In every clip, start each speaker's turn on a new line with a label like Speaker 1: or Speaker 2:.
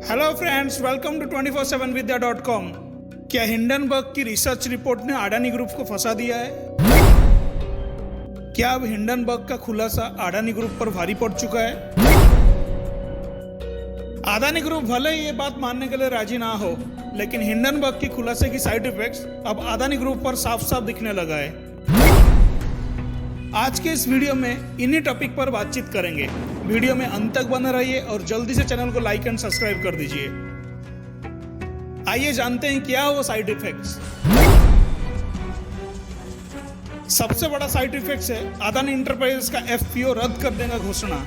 Speaker 1: Hello friends, welcome to 24/7vidya.com। क्या Hindenburg की research report ने अडानी ग्रुप को फंसा दिया है? क्या अब हिंडनबर्ग का खुलासा अडानी ग्रुप पर भारी पड़ चुका है? अडानी ग्रुप भले ही ये बात मानने के लिए राजी ना हो, लेकिन हिंडनबर्ग की खुलासे की साइड इफेक्ट्स अब अडानी ग्रुप पर साफ साफ दिखने लगा है। आज के इस वीडियो में इन्हीं टॉपिक पर बातचीत करेंगे। वीडियो में अंत तक बने रहिए और जल्दी से चैनल को लाइक एंड सब्सक्राइब कर दीजिए। आइए जानते हैं क्या वो साइड इफेक्ट्स। सबसे बड़ा साइड इफेक्ट है अदानी इंटरप्राइजेस का एफपीओ रद्द करने का घोषणा।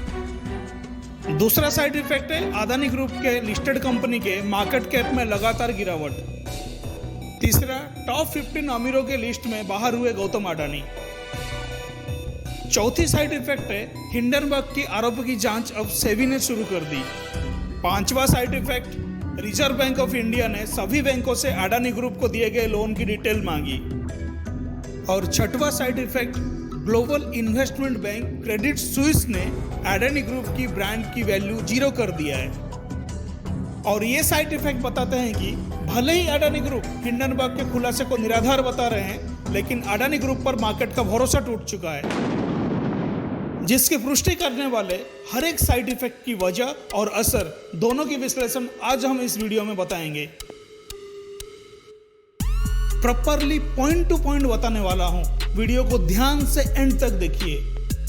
Speaker 1: दूसरा साइड इफेक्ट है अदानी ग्रुप के लिस्टेड कंपनी के मार्केट कैप में लगातार गिरावट। तीसरा, टॉप 15 अमीरों के लिस्ट में बाहर हुए गौतम अडानी। चौथी साइड इफेक्ट है हिंडनबर्ग की आरोपों की जांच अब सेबी ने शुरू कर दी। पांचवा side effect, reserve bank of India ने सभी बैंकों से अडानी ग्रुप को दिए गए लोन की डिटेल मांगी। और छठवां side effect, global investment bank Credit Suisse ने अडानी ग्रुप की ब्रांड की वैल्यू 0 कर दिया है। और ये साइड इफेक्ट बताते हैं कि भले ही अडानी ग्रुप हिंडनबर्ग के खुलासे को निराधार बता रहे हैं, लेकिन अडानी ग्रुप पर मार्केट का भरोसा टूट चुका है, जिसकी पुष्टि करने वाले हर एक साइड इफेक्ट की वजह और असर दोनों की विश्लेषण आज हम इस वीडियो में बताएंगे। प्रॉपरली पॉइंट टू पॉइंट बताने वाला हूं, वीडियो को ध्यान से एंड तक देखिए।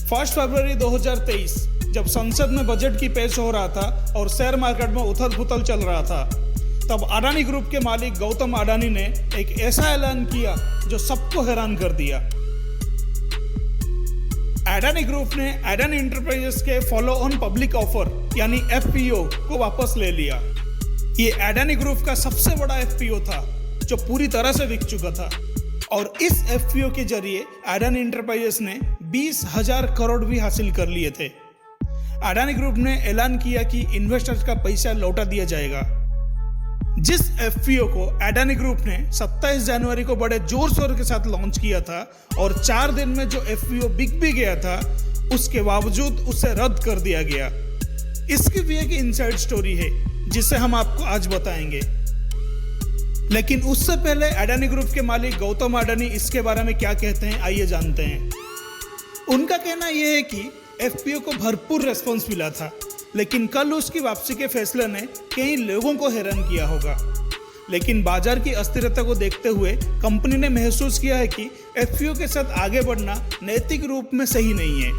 Speaker 1: 1 फरवरी 2023 जब संसद में बजट की पेश हो रहा था और शेयर मार्केट में उथल पुथल चल रहा था, तब अडानी ग्रुप के मालिक गौतम अडानी ने एक ऐसा ऐलान किया जो सबको हैरान कर दिया। अडानी ग्रुप ने अडानी इंटरप्राइजेस के फॉलो ऑन पब्लिक ऑफर यानी एफपीओ को वापस ले लिया। ये अडानी ग्रुप का सबसे बड़ा एफपीओ था जो पूरी तरह से बिक चुका था। और इस एफपीओ के जरिए अडानी इंटरप्राइजेस ने 20,000 करोड़ भी हासिल कर लिए थे। अडानी ग्रुप ने ऐलान किया कि इन्वेस्टर्स का पैसा लौटा दिया जाएगा। जिस एफपीओ को अडानी ग्रुप ने 27 जनवरी को बड़े जोर शोर के साथ लॉन्च किया था और 4 दिन में जो एफपीओ बिक भी गया था, उसके बावजूद उसे रद्द कर दिया गया। इसकी भी एक इनसाइड स्टोरी है जिसे हम आपको आज बताएंगे। लेकिन उससे पहले अडानी ग्रुप के मालिक गौतम अडानी इसके बारे में क्या कहते हैं, आइए जानते हैं। उनका कहना यह है कि एफपीओ को भरपूर रेस्पॉन्स मिला था, लेकिन कल उसकी वापसी के फैसले ने कई लोगों को हैरान किया होगा। लेकिन बाजार की अस्थिरता को देखते हुए कंपनी ने महसूस किया है कि एफपीओ के साथ आगे बढ़ना नैतिक रूप में सही नहीं है।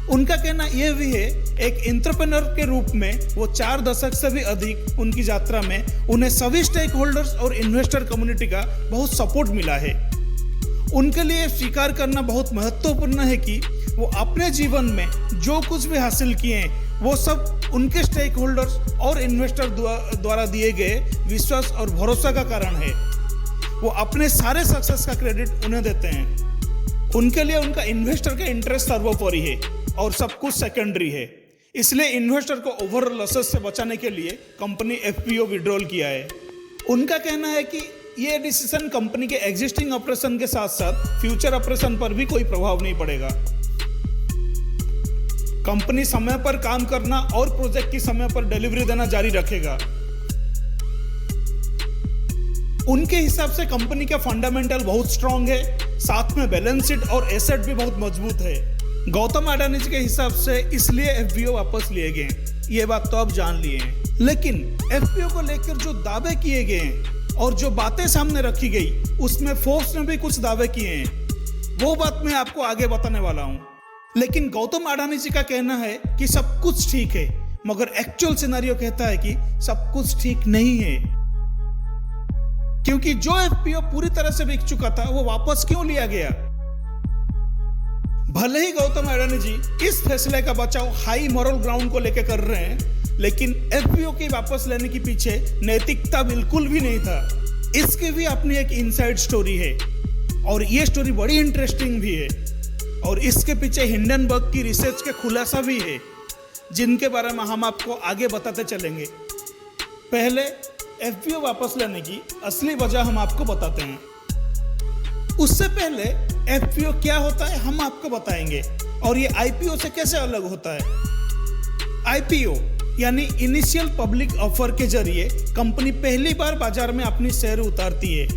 Speaker 1: उनका कहना यह भी है, एक एंटरप्रेन्योर के रूप में वो 4 दशक से भी अधिक उनकी यात्रा में उन्हें सभी स्टेक होल्डर्स और इन्वेस्टर कम्युनिटी का बहुत सपोर्ट मिला है। उनके लिए स्वीकार करना बहुत महत्वपूर्ण है कि वो अपने जीवन में जो कुछ भी हासिल किए हैं, वो सब उनके स्टेक होल्डर्स और इन्वेस्टर द्वारा दिए गए विश्वास और भरोसा का कारण है। वो अपने सारे सक्सेस का क्रेडिट उन्हें देते हैं। उनके लिए उनका इन्वेस्टर का इंटरेस्ट सर्वोपरि है और सब कुछ सेकेंडरी है। इसलिए इन्वेस्टर को ओवरऑल लॉसेस से बचाने के लिए कंपनी एफपीओ विड्रॉल किया है। उनका कहना है कि ये डिसीजन कंपनी के एग्जिस्टिंग ऑपरेशन के साथ साथ फ्यूचर ऑपरेशन पर भी कोई प्रभाव नहीं पड़ेगा। कंपनी समय पर काम करना और प्रोजेक्ट की समय पर डिलीवरी देना जारी रखेगा। उनके हिसाब से कंपनी का फंडामेंटल बहुत स्ट्रांग है, साथ में बैलेंस शीट और एसेट भी बहुत मजबूत है। गौतम अडानी जी के हिसाब से इसलिए एफपीओ वापस लिए गए, ये बात तो आप जान लिए हैं। लेकिन एफपीओ को लेकर जो दावे किए गए हैं और जो बातें सामने रखी गई, उसमें फोर्ब्स ने भी कुछ दावे किए हैं। वो बात मैं आपको आगे बताने वाला हूं। लेकिन गौतम अडानी जी का कहना है कि सब कुछ ठीक है, मगर एक्चुअल सिनेरियो कहता है कि सब कुछ ठीक नहीं है। क्योंकि जो एफपीओ पूरी तरह से बिक चुका था, वो वापस क्यों लिया गया? भले ही गौतम अडानी जी इस फैसले का बचाव हाई मॉरल ग्राउंड को लेकर कर रहे हैं, लेकिन एफपीओ के वापस लेने के पीछे नैतिकता बिल्कुल भी नहीं था। इसकी भी अपनी एक इनसाइड स्टोरी है और ये स्टोरी बड़ी इंटरेस्टिंग भी है। और इसके पीछे हिंडनबर्ग की रिसर्च के खुलासा भी है, जिनके बारे में हम आपको आगे बताते चलेंगे। पहले एफपीओ वापस लेने की असली वजह हम आपको बताते हैं। उससे पहले एफपीओ क्या होता है हम आपको बताएंगे और ये आईपीओ से कैसे अलग होता है। आईपीओ यानी इनिशियल पब्लिक ऑफर के जरिए कंपनी पहली बार बाजार में अपनी शेयर उतारती है।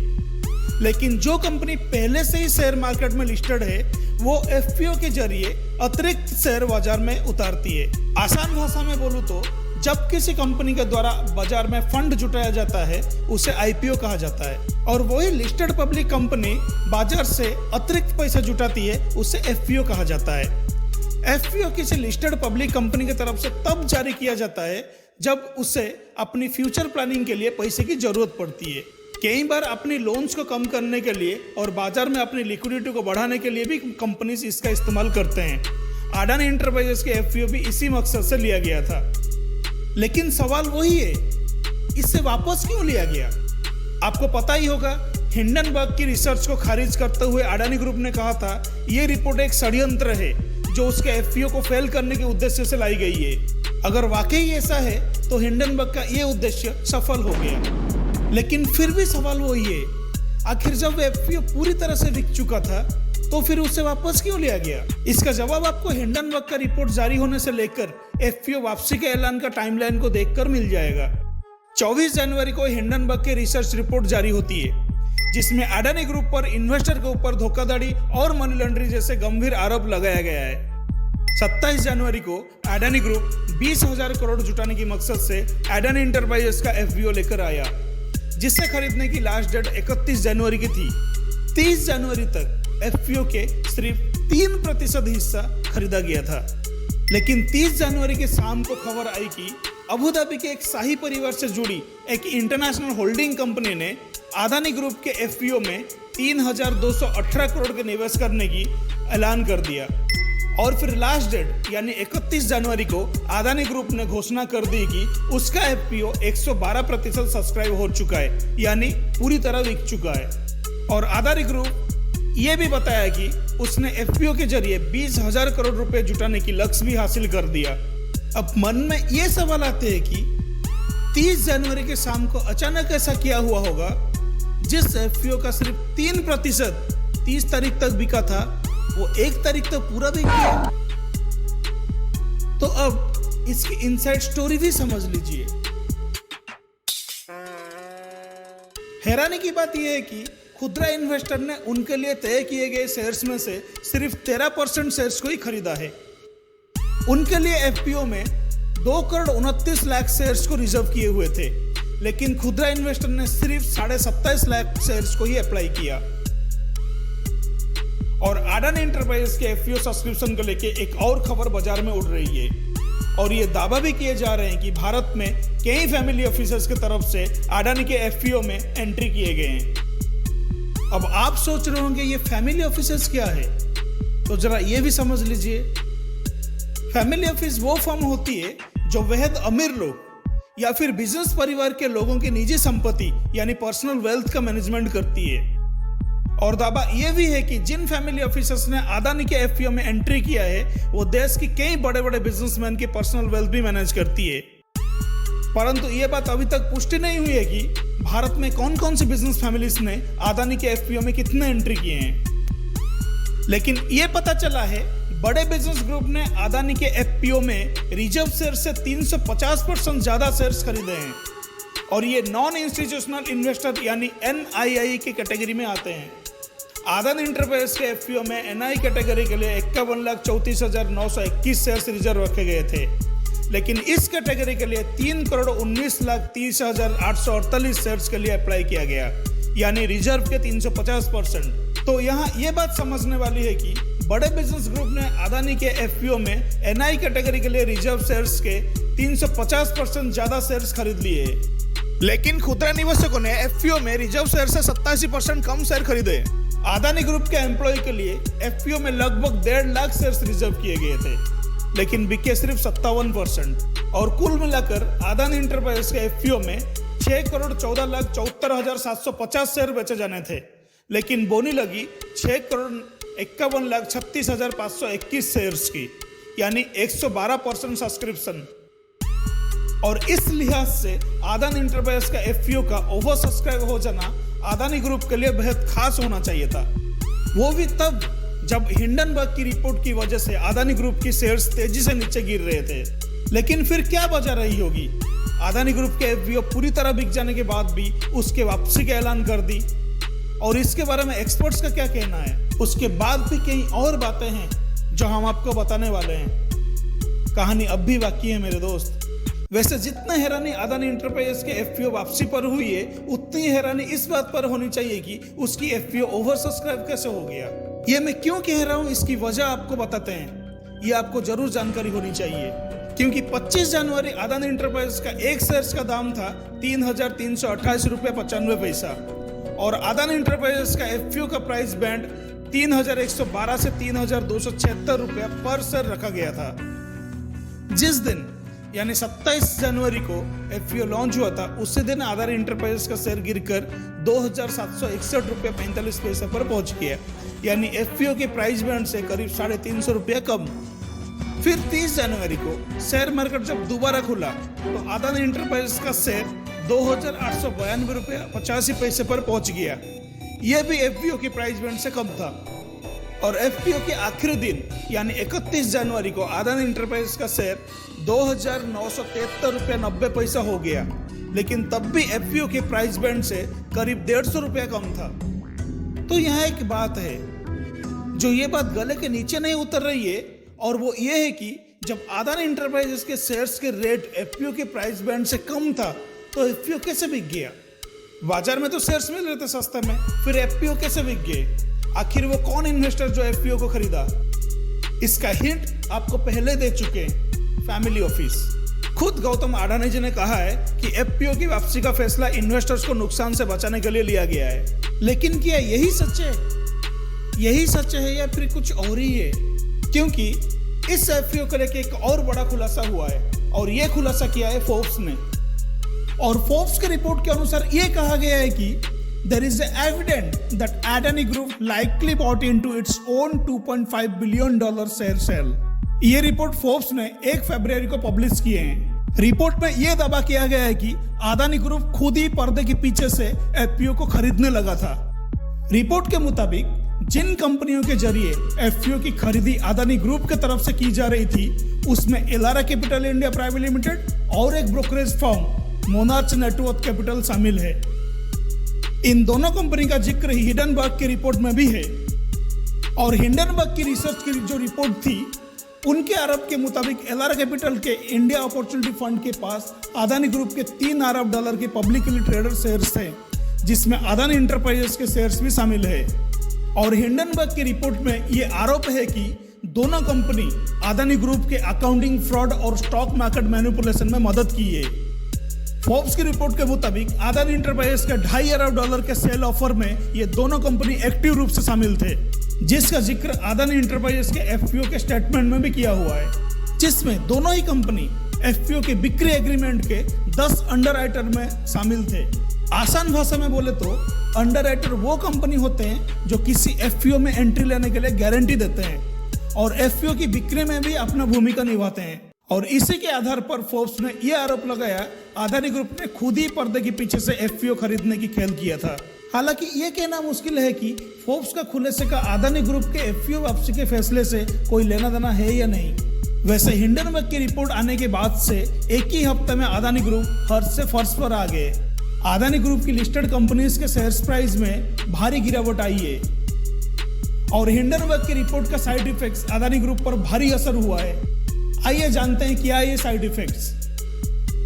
Speaker 1: लेकिन जो कंपनी पहले से ही शेयर मार्केट में लिस्टेड है वो एफपीओ के जरिए अतिरिक्त शेयर बाजार में उतारती है। आसान भाषा में बोलूं तो जब किसी कंपनी के द्वारा बाजार में फंड जुटाया जाता है उसे आईपीओ कहा जाता है, और वही लिस्टेड पब्लिक कंपनी बाजार से अतिरिक्त पैसा जुटाती है उसे एफपीओ कहा जाता है। एफपीओ किसी लिस्टेड पब्लिक कंपनी की तरफ से तब जारी किया जाता है जब उसे अपनी फ्यूचर प्लानिंग के लिए पैसे की जरूरत पड़ती है। कई बार अपनी लोन्स को कम करने के लिए और बाजार में अपनी लिक्विडिटी को बढ़ाने के लिए भी कंपनीज इसका इस्तेमाल करते हैं। अडानी एंटरप्राइजेस के एफपीओ भी इसी मकसद से लिया गया था। लेकिन सवाल वही है, इससे वापस क्यों लिया गया? आपको पता ही होगा, हिंडनबर्ग की रिसर्च को खारिज करते हुए अडानी ग्रुप ने कहा था ये रिपोर्ट एक षड्यंत्र है जो उसके एफपीओ को फेल करने के उद्देश्य से लाई गई है। अगर वाकई ऐसा है तो हिंडनबर्ग का ये उद्देश्य सफल हो गया। लेकिन फिर भी सवाल वही है, आखिर जब एफपीओ पूरी तरह से बिक चुका था तो फिर उसे वापस क्यों लिया गया? इसका जवाब आपको हिंडनबर्ग का रिपोर्ट जारी होने से लेकर एफपीओ वापसी के ऐलान का टाइमलाइन को देखकर मिल जाएगा। 24 जनवरी को हिंडनबर्ग की रिसर्च रिपोर्ट जारी होती है जिसमें अडानी ग्रुप पर इन्वेस्टर के ऊपर धोखाधड़ी और मनी लॉन्ड्रिंग जैसे गंभीर आरोप लगाया गया है। 27 जनवरी को अडानी ग्रुप 20,000 करोड़ जुटाने की मकसद से अडानी एंटरप्राइजेस का एफपीओ लेकर आया, जिसे खरीदने की लास्ट डेट 31 जनवरी की थी। 30 जनवरी तक एफपीओ के सिर्फ 3% हिस्सा खरीदा गया था। लेकिन 30 जनवरी के शाम को खबर आई कि अबू धाबी के एक शाही परिवार से जुड़ी एक इंटरनेशनल होल्डिंग कंपनी ने अडानी ग्रुप के एफपीओ में 3,218 करोड़ के निवेश करने की ऐलान कर दिया। और फिर लास्ट डेट यानी 31 जनवरी को अडानी ग्रुप ने घोषणा कर दी कि उसका एफपीओ 112% सब्सक्राइब हो चुका है, यानी पूरी तरह बिक चुका है। और अडानी ग्रुप ये भी बताया कि उसने एफपीओ के जरिए 20,000 करोड़ रुपए जुटाने की लक्ष्य भी हासिल कर दिया। अब मन में ये सवाल आते हैं कि 30 जनवरी के शाम को अचानक ऐसा क्या हुआ होगा जिस एफपीओ का सिर्फ 3% 30 तारीख तक बिका था वो 1 तारीख तक पूरा बिक गया। तो अब इसकी इनसाइड स्टोरी भी समझ लीजिए। हैरानी की बात यह है कि खुदरा इन्वेस्टर ने उनके लिए तय किए गए शेयर्स में से सिर्फ 13% शेयर्स को ही खरीदा है। उनके लिए एफपीओ में 2,29 लाख शेयर्स को रिजर्व किए हुए थे, लेकिन खुदरा इन्वेस्टर ने सिर्फ 27.5 लाख शेयर्स को ही अप्लाई किया। और अडानी एंटरप्राइजेस के एफपीओ सब्सक्रिप्शन को लेकर एक और खबर बाजार में उड़ रही है, और ये दावा भी किए जा रहे हैं कि भारत में कई फैमिली ऑफिसर्स की तरफ से अडानी के एफपीओ में एंट्री किए गए हैं। अब आप सोच रहे होंगे ये फैमिली ऑफिसर्स क्या है, तो जरा ये भी समझ लीजिए। फैमिली ऑफिस वो फर्म होती है जो बेहद अमीर लोग या फिर बिजनेस परिवार के लोगों की निजी संपत्ति यानी पर्सनल वेल्थ का मैनेजमेंट करती है। और दावा यह भी है कि जिन फैमिली ऑफिसर्स ने अडानी के एफपीओ में एंट्री किया है वो देश की कई बड़े बड़े बिजनेसमैन की पर्सनल वेल्थ भी मैनेज करती है। परंतु ये बात अभी तक पुष्टि नहीं हुई है कि भारत में कौन कौन सी बिजनेस फैमिलीज ने अडानी के एफपीओ में कितने एंट्री किए हैं। लेकिन ये पता चला है बड़े बिजनेस ग्रुप ने अडानी के एफपीओ में रिजर्व शेयर से 350% ज्यादा शेयर्स खरीदे हैं, और ये नॉन इंस्टीट्यूशनल इन्वेस्टर यानी NII की कैटेगरी में आते हैं। अडानी एंटरप्राइजेस के एफपीओ में NI कैटेगरी के लिए 51,34,921 शेयर्स रिजर्व रखे गए थे, लेकिन इस कैटेगरी के लिए 3,19,30,848 शेयर्स के लिए अप्लाई किया गया, यानी रिजर्व के 350%। तो यहाँ ये बात समझने वाली है कि बड़े बिजनेस ग्रुप ने अडानी के एफपीओ में NI कैटेगरी के लिए रिजर्व शेयर्स के 350% ज्यादा शेयर्स खरीद लिए, लेकिन खुदरा निवेशकों ने एफपीओ में रिजर्व शेयर से 87% कम शेयर खरीदे। अडानी ग्रुप के एम्प्लॉय के लिए एफपीओ में लगभग 1.5 लाख शेयर्स रिजर्व किए गए थे, लेकिन बिके सिर्फ 57%। और कुल मिलाकर अडानी एंटरप्राइजेस के एफपीओ में 6,14,74,750 शेयर बेचे जाने थे, लेकिन बोनी लगी 6,51,36,521 शेयर्स की, यानी 112% सब्सक्रिप्शन। और इस लिहाज से अडानी एंटरप्राइजेस का एफपीओ का ओवर सब्सक्राइब हो जाना अडानी ग्रुप के लिए बेहद खास होना चाहिए था, वो भी तब जब हिंडनबर्ग की रिपोर्ट की वजह से अडानी ग्रुप की शेयर्स तेजी से नीचे गिर रहे थे। लेकिन फिर क्या वजह रही होगी? अदानी ग्रुप के एफपीओ पूरी तरह बिक जाने के बाद भी उसके वापसी का ऐलान कर दी, और इसके बारे में एक्सपर्ट्स का क्या कहना है? उसके बाद भी कई और बातें हैं जो हम आपको बताने वाले हैं। कहानी अब भी बाकी है मेरे दोस्त। वैसे जितना हैरानी अदानी एंटरप्राइजेस के एफपीओ वापसी पर हुई है, उतनी हैरानी इस बात पर होनी चाहिए कि उसकी एफपीओ ओवर सब्सक्राइब कैसे हो गया। ये मैं क्यों कह रहा हूँ, इसकी वजह आपको बताते हैं। ये आपको जरूर जानकारी होनी चाहिए, क्योंकि 25 जनवरी अदानी एंटरप्राइजेस का एक शेयर का दाम था 3,328 रुपये 95 पैसा, और अदानी एंटरप्राइजेस का एफपीओ का प्राइस बैंड 3,112 से 3,276 रुपया पर शेयर रखा गया था। जिस दिन यानी 27 जनवरी को एफपीओ लॉन्च हुआ था, उसी दिन अदानी एंटरप्राइजेस का शेयर गिरकर 2,761 रुपये 45 पैसे पर पहुंच गया, यानी एफपीओ के प्राइस बैंड से करीब 350 रुपया कम। फिर 30 जनवरी को शेयर मार्केट जब दोबारा खुला तो अदानी एंटरप्राइजेस का शेयर 2,892 रुपये 85 पैसे पर पहुंच गया। यह भी एफपीओ के प्राइस बैंड से कम था। और एफपीओ के आखिरी दिन यानी 31 जनवरी को अदानी एंटरप्राइजेस का शेयर 2,973 रुपये 90 पैसा हो गया, लेकिन तब भी एफपीओ के प्राइस बैंड से करीब 150 रुपया कम था। तो यहाँ एक बात है जो ये बात गले के नीचे नहीं उतर रही है, और वो ये है कि जब अदानी एंटरप्राइजेस के शेयर्स के रेट एफपीओ के प्राइस बैंड से कम था, तो एफपीओ कैसे बिक गया? बाजार में तो शेयर्स मिल रहे थे सस्ते में, फिर एफपीओ कैसे बिक गए? आखिर वो कौन इन्वेस्टर जो एफपीओ को खरीदा? इसका हिंट आपको पहले दे चुके हैं, फैमिली ऑफिस। खुद गौतम अडानी जी ने कहा है कि एफपीओ की वापसी का फैसला इन्वेस्टर्स को नुकसान से बचाने के लिए लिया गया है। लेकिन क्या यही सच है? यही सच है या फिर कुछ और ही है? क्योंकि इस एफपीओ को लेकर एक और बड़ा खुलासा हुआ है, और यह खुलासा किया है फोर्ब्स ने। और फोर्ब्स की रिपोर्ट के अनुसार यह कहा गया है कि there is evidence that Adani Group likely bought into its own $2.5 billion share sale। ये रिपोर्ट फोर्ब्स ने 1 फरवरी को पब्लिश किए हैं। रिपोर्ट में यह दावा किया गया है कि अदानी ग्रुप खुद ही पर्दे के पीछे से एफपीओ को खरीदने लगा था। रिपोर्ट के मुताबिक जिन कंपनियों के जरिए एफपीओ की खरीदी अदानी ग्रुप की तरफ से की जा रही थी, उसमें Elara capital India private limited और एक brokerage firm monarch network capital शामिल है। इन दोनों कंपनी का जिक्र हिंडनबर्ग की रिपोर्ट में भी है, और हिंडनबर्ग की रिसर्च की जो रिपोर्ट थी, उनके आरोप के मुताबिक एलारा कैपिटल के इंडिया अपॉर्चुनिटी फंड के पास अदानी ग्रुप के $3 अरब के पब्लिकली ट्रेडेड शेयर्स थे, जिसमें अदानी एंटरप्राइजेस के शेयर्स भी शामिल है। और हिंडनबर्ग की रिपोर्ट में ये आरोप है कि दोनों कंपनी अदानी ग्रुप के अकाउंटिंग फ्रॉड और स्टॉक मार्केट मैनिपुलेशन में मदद की है। फोर्ब्स की रिपोर्ट के मुताबिक अदानी एंटरप्राइजेस के $2.5 अरब के सेल ऑफर में ये दोनों कंपनी एक्टिव रूप से शामिल थे, जिसका जिक्र अदानी एंटरप्राइजेस के एफपीओ के स्टेटमेंट में भी किया हुआ है, जिसमें दोनों ही कंपनी एफपीओ के बिक्री एग्रीमेंट के 10 अंडरराइटर में शामिल थे। आसान भाषा में बोले तो अंडरराइटर वो कंपनी होते हैं जो किसी एफपीओ में एंट्री लेने के लिए गारंटी देते हैं और एफपीओ की बिक्री में भी अपना भूमिका निभाते हैं। और इसी के आधार पर फोर्ब्स ने यह आरोप लगाया अदानी ग्रुप ने खुद ही पर्दे के पीछे से एफपीओ खरीदने की खेल किया था। हालांकि यह कहना मुश्किल है कि फोर्ब्स का खुलासे का अदानी ग्रुप के एफपीओ वापसी के फैसले से कोई लेना देना है या नहीं। वैसे हिंडनबर्ग की रिपोर्ट आने के बाद से एक ही हफ्ते में अदानी ग्रुप फर्श से फर्श पर आ गए। अदानी ग्रुप की लिस्टेड कंपनीज के शेयर प्राइस में भारी गिरावट आई है, और हिंडनबर्ग की रिपोर्ट का साइड इफेक्ट्स अदानी ग्रुप पर भारी असर हुआ है। आइए जानते हैं क्या है ये साइड इफेक्ट्स।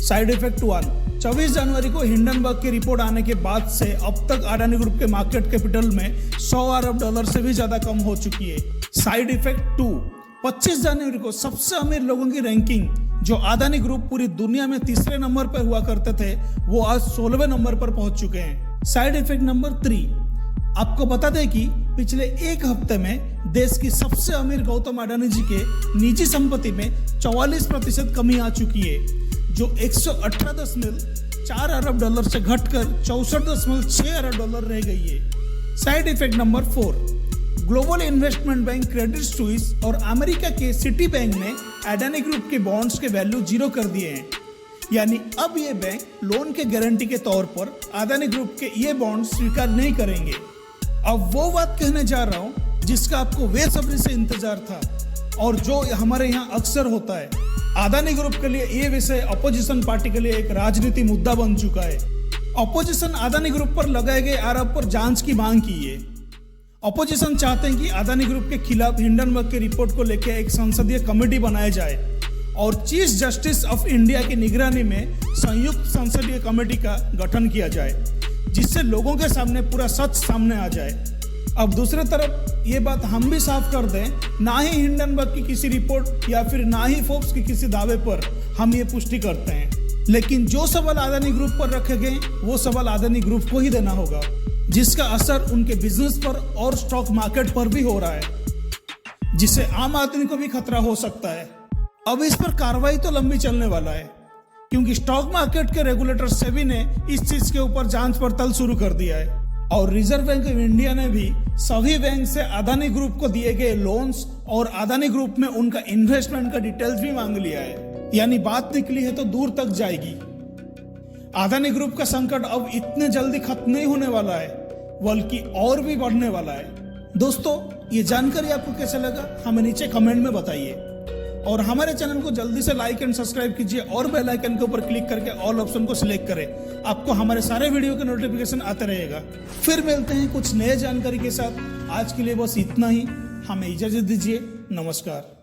Speaker 1: साइड इफेक्ट 1, 24 जनवरी को हिंडनबर्ग की रिपोर्ट आने के बाद से अब तक अदानी ग्रुप के मार्केट कैपिटल में $100 अरब से भी ज्यादा कम हो चुकी है। साइड इफेक्ट 2, 25 जनवरी को सबसे अमीर लोगों की रैंकिंग जो अदानी ग्रुप पूरी दुनिया में तीसरे नंबर पर हुआ करते थे, वो आज 16वें नंबर पर पहुंच चुके हैं। साइड इफेक्ट नंबर 3, आपको बता दें कि पिछले एक हफ्ते में देश की सबसे अमीर गौतम अडानी जी के निजी संपत्ति में 44% कमी आ चुकी है, जो $118.4 अरब से घटकर $64.6 अरब रह गई है। Side effect number 4, global investment bank Credit Suisse और अमेरिका के सिटी बैंक ने अडानी ग्रुप के बॉन्ड्स के वैल्यू 0 कर दिए हैं। यानी अब ये बैंक लोन के गारंटी के तौर पर अदानी ग्रुप के ये बॉन्ड्स स्वीकार नहीं करेंगे। अब वो बात कहने जा रहा हूँ जिसका आपको बेसब्री से इंतजार था और जो हमारे यहाँ अक्सर होता है। अदानी ग्रुप के लिए ये विषय अपोजिशन पार्टी के लिए एक राजनीति मुद्दा बन चुका है। अपोजिशन अदानी ग्रुप पर लगाए गए आरोप पर जांच की मांग की है। अपोजिशन चाहते हैं कि अदानी ग्रुप के खिलाफ हिंडनबर्ग की रिपोर्ट को लेकर एक संसदीय कमेटी बनाया जाए और चीफ जस्टिस ऑफ इंडिया की निगरानी में संयुक्त संसदीय कमेटी का गठन किया जाए, जिससे लोगों के सामने पूरा सच सामने आ जाए। अब दूसरी तरफ ये बात हम भी साफ कर दें, ना ही हिंडनबर्ग की किसी रिपोर्ट या फिर ना ही फोर्ब्स के किसी दावे पर हम ये पुष्टि करते हैं, लेकिन जो सवाल अदानी ग्रुप पर रखे गए वो सवाल अदानी ग्रुप को ही देना होगा, जिसका असर उनके बिजनेस पर और स्टॉक मार्केट पर भी हो रहा है, जिससे आम आदमी को भी खतरा हो सकता है। अब इस पर कार्रवाई तो लंबी चलने वाला है, क्योंकि स्टॉक मार्केट के रेगुलेटर सेबी ने इस चीज के ऊपर जांच पड़ताल शुरू कर दिया है और रिजर्व बैंक ऑफ इंडिया ने भी सभी बैंक से अदानी ग्रुप को दिए गए लोन्स और अदानी ग्रुप में उनका इन्वेस्टमेंट का डिटेल्स भी मांग लिया है। यानी बात निकली है तो दूर तक जाएगी। अदानी ग्रुप का संकट अब इतने जल्दी खत्म नहीं होने वाला है, बल्कि और भी बढ़ने वाला है। दोस्तों, ये जानकारी आपको कैसा लगा हमें नीचे कमेंट में बताइए और हमारे चैनल को जल्दी से लाइक एंड सब्सक्राइब कीजिए और बेल आइकन के ऊपर क्लिक करके ऑल ऑप्शन को सिलेक्ट करें। आपको हमारे सारे वीडियो के नोटिफिकेशन आते रहेगा। फिर मिलते हैं कुछ नए जानकारी के साथ। आज के लिए बस इतना ही। हमें इजाजत दीजिए। नमस्कार।